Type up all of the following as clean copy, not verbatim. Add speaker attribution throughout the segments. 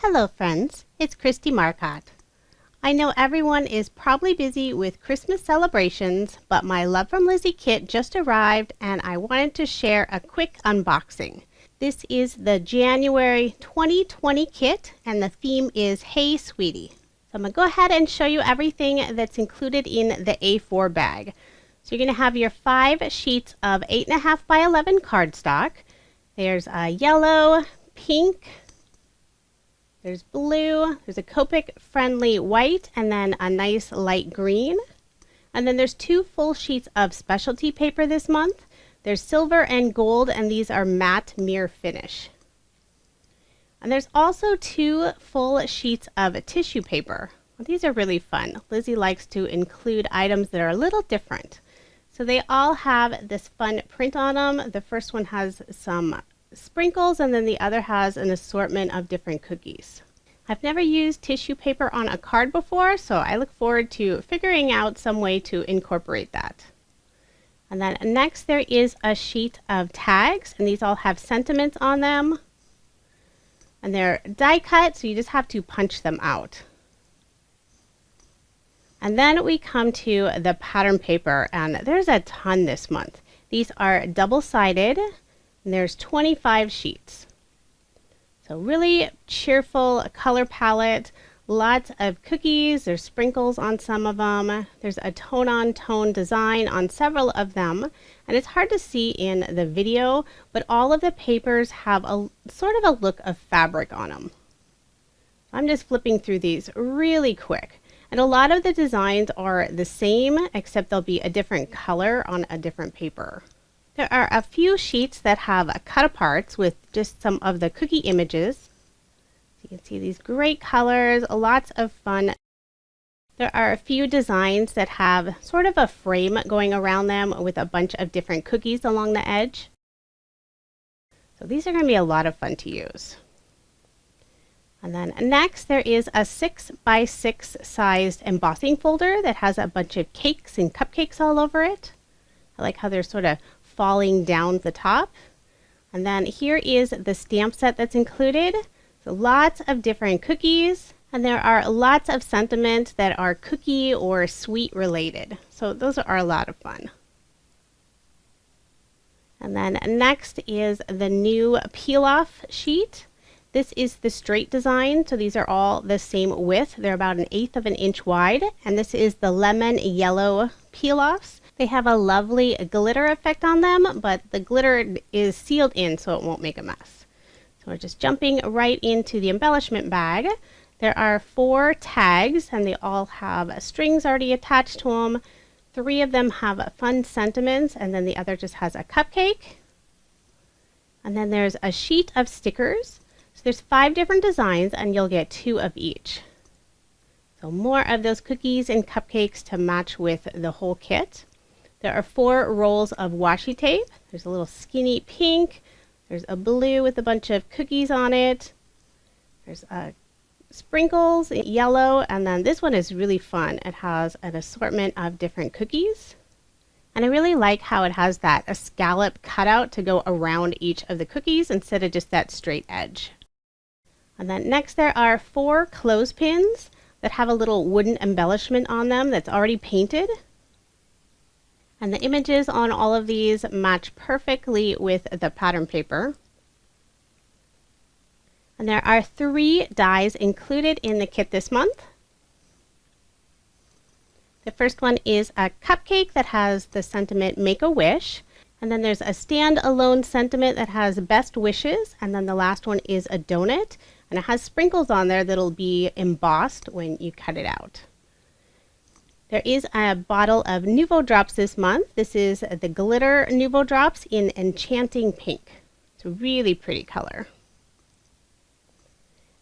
Speaker 1: Hello friends, it's Kristie Marcotte. I know everyone is probably busy with Christmas celebrations, but my Love From Lizi kit just arrived and I wanted to share a quick unboxing. This is the January 2020 kit and the theme is Hey Sweetie. So I'm going to go ahead and show you everything that's included in the A4 bag. So you're going to have your 5 sheets of 8.5 by 11 cardstock. There's a yellow, pink, there's blue, there's a Copic friendly white, and then a nice light green. And then there's 2 full sheets of specialty paper this month. There's silver and gold, and these are matte mirror finish. And there's also 2 full sheets of tissue paper. Well, these are really fun. Lizi likes to include items that are a little different. So they all have this fun print on them. The first one has some sprinkles, and then the other has an assortment of different cookies. I've never used tissue paper on a card before, so I look forward to figuring out some way to incorporate that. And then next there is a sheet of tags, and these all have sentiments on them. And they're die cut, so you just have to punch them out. And then we come to the pattern paper, and there's a ton this month. These are double-sided, and there's 25 sheets. So really cheerful color palette, lots of cookies, there's sprinkles on some of them, there's a tone-on-tone design on several of them, and it's hard to see in the video, but all of the papers have a sort of a look of fabric on them. I'm just flipping through these really quick. And a lot of the designs are the same, except they'll be a different color on a different paper. There are a few sheets that have cut aparts with just some of the cookie images. So you can see these great colors, lots of fun. There are a few designs that have sort of a frame going around them with a bunch of different cookies along the edge. So these are going to be a lot of fun to use. And then next there is a 6 by 6 sized embossing folder that has a bunch of cakes and cupcakes all over it. I like how they're sort of falling down the top. And then here is the stamp set that's included. So lots of different cookies, and there are lots of sentiments that are cookie or sweet related. So those are a lot of fun. And then next is the new peel off sheet. This is the straight design, so these are all the same width. They're about 1/8 of an inch wide, and this is the lemon yellow peel offs. They have a lovely glitter effect on them, but the glitter is sealed in so it won't make a mess. So we're just jumping right into the embellishment bag. There are 4 tags, and they all have strings already attached to them. 3 of them have fun sentiments, and then the other just has a cupcake. And then there's a sheet of stickers. So there's 5 different designs, and you'll get 2 of each. So more of those cookies and cupcakes to match with the whole kit. There are 4 rolls of washi tape. There's a little skinny pink. There's a blue with a bunch of cookies on it. There's sprinkles, yellow, and then this one is really fun. It has an assortment of different cookies. And I really like how it has a scallop cutout to go around each of the cookies instead of just that straight edge. And then next there are 4 clothespins that have a little wooden embellishment on them that's already painted. And the images on all of these match perfectly with the pattern paper. And there are 3 dies included in the kit this month. The first one is a cupcake that has the sentiment Make a Wish. And then there's a stand-alone sentiment that has Best Wishes. And then the last one is a donut. And it has sprinkles on there that'll be embossed when you cut it out. There is a bottle of Nuvo Drops this month. This is the glitter Nuvo Drops in Enchanting Pink. It's a really pretty color.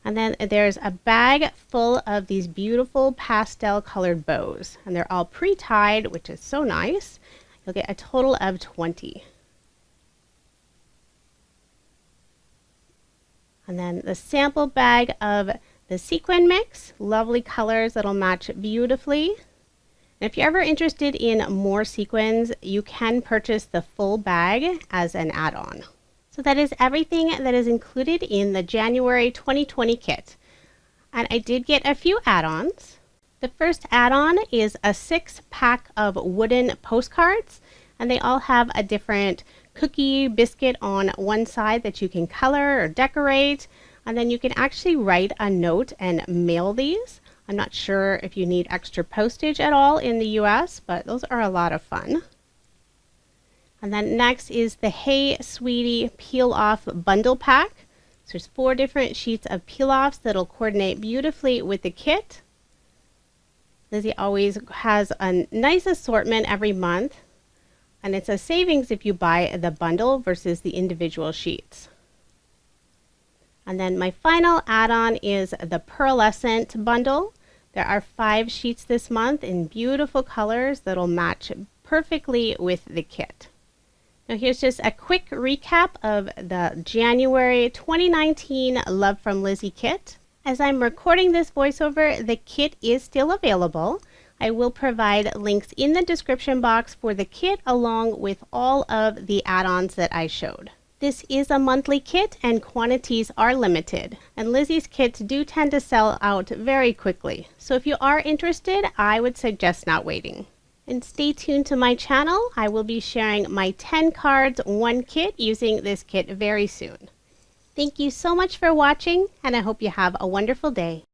Speaker 1: And then there's a bag full of these beautiful pastel colored bows. And they're all pre-tied, which is so nice. You'll get a total of 20. And then the sample bag of the sequin mix. Lovely colors that'll match beautifully. And if you're ever interested in more sequins, you can purchase the full bag as an add-on. So that is everything that is included in the January 2020 kit. And I did get a few add-ons. The first add-on is a 6-pack of wooden postcards, and they all have a different cookie biscuit on one side that you can color or decorate, and then you can actually write a note and mail these. I'm not sure if you need extra postage at all in the US, but those are a lot of fun. And then next is the Hey Sweetie Peel Off Bundle Pack. So there's 4 different sheets of peel-offs that'll coordinate beautifully with the kit. Lizi always has a nice assortment every month, and it's a savings if you buy the bundle versus the individual sheets. And then my final add-on is the pearlescent bundle. There are 5 sheets this month in beautiful colors that'll match perfectly with the kit. Now here's just a quick recap of the January 2019 Love From Lizi kit. As I'm recording this voiceover, the kit is still available. I will provide links in the description box for the kit along with all of the add-ons that I showed. This is a monthly kit and quantities are limited, and Lizi's kits do tend to sell out very quickly. So if you are interested, I would suggest not waiting. And stay tuned to my channel. I will be sharing my 10 cards, 1 kit using this kit very soon. Thank you so much for watching, and I hope you have a wonderful day.